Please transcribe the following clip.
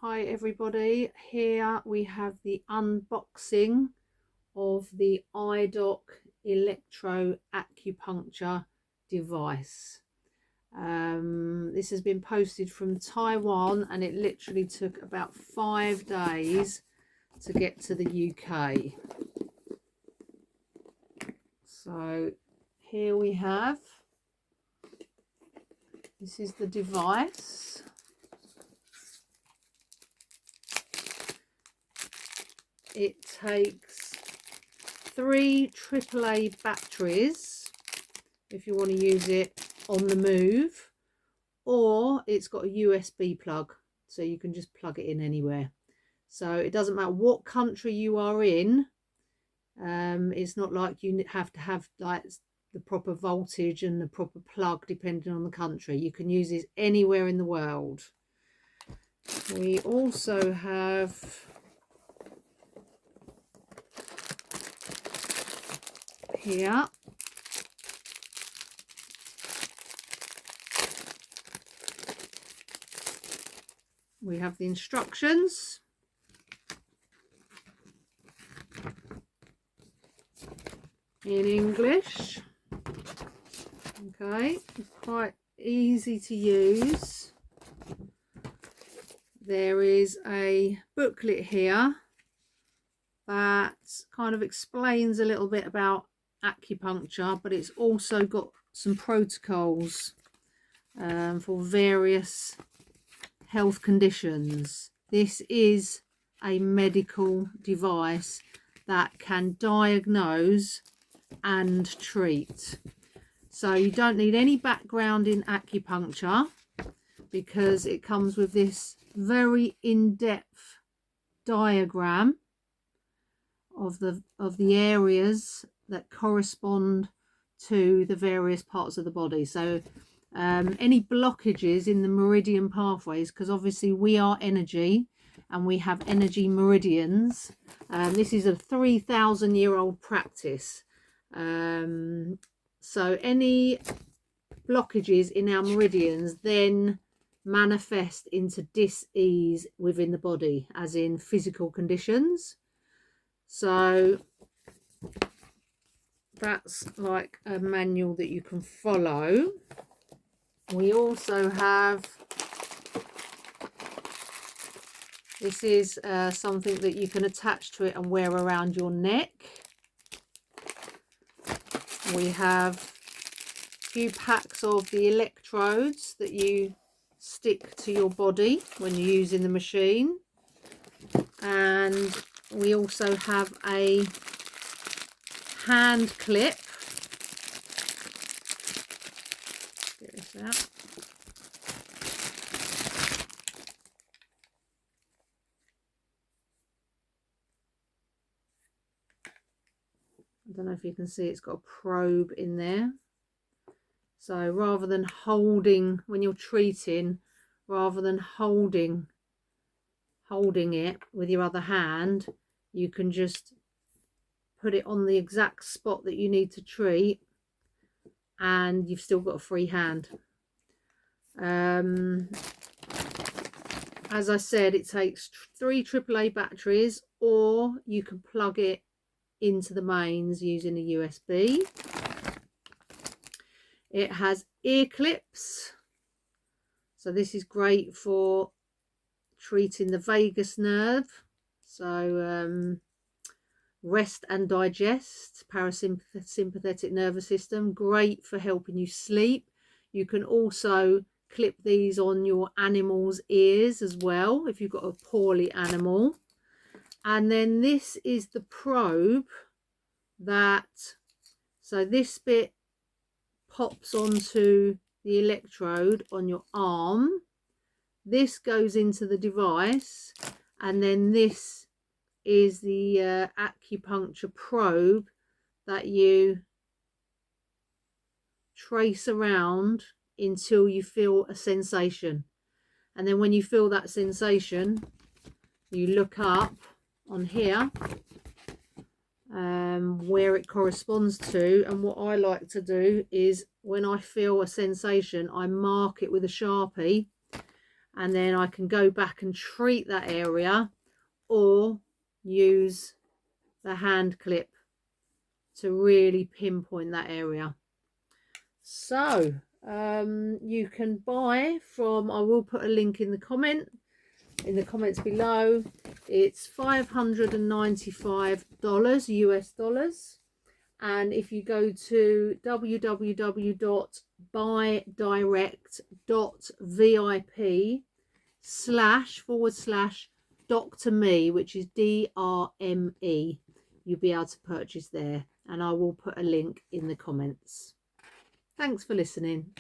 Hi everybody, here we have the unboxing of the iDOC Electro-Acupuncture device. This has been posted from Taiwan and it literally took about 5 days to get to the UK. So here we have, this is the device. It takes 3 AAA batteries if you want to use it on the move, or it's got a USB plug, so you can just plug it in anywhere. So it doesn't matter what country you are in. It's not like you have to have like the proper voltage and the proper plug depending on the country. You can use this anywhere in the world. We also have here we have the instructions. In English. Okay, it's quite easy to use. There is a booklet here that kind of explains a little bit about acupuncture, but it's also got some protocols for various health conditions. This is a medical device that can diagnose and treat. So you don't need any background in acupuncture because it comes with this very in-depth diagram of the areas that correspond to the various parts of the body. So any blockages in the meridian pathways, because obviously we are energy and we have energy meridians. This is a 3,000-year-old practice. So any blockages in our meridians then manifest into dis-ease within the body, as in physical conditions. So that's like a manual that you can follow. We also have, this is something that you can attach to it and wear around your neck. We have a few packs of the electrodes that you stick to your body when you're using the machine. And we also have a hand clip. Get this out. I don't know if you can see, it's got a probe in there. So rather than holding, when you're treating, rather than holding it with your other hand, you can just put it on the exact spot that you need to treat and you've still got a free hand. As I said, it takes 3 AAA batteries, or you can plug it into the mains using a USB. It has ear clips, so this is great for treating the vagus nerve, so rest and digest, parasympathetic nervous system, great for helping you sleep. You can also clip these on your animal's ears as well if you've got a poorly animal. And then this is the probe that, so this bit pops onto the electrode on your arm. This goes into the device, and then this is the acupuncture probe that you trace around until you feel a sensation. And then when you feel that sensation, you look up on here where it corresponds to. And what I like to do is when I feel a sensation, I mark it with a Sharpie, and then I can go back and treat that area, or use the hand clip to really pinpoint that area. So you can buy from, I will put a link in the comments below. It's $595 US dollars, and if you go to www.buydirect.vip//Dr. Me, which is DRME, you'll be able to purchase there, and I will put a link in the comments. Thanks for listening.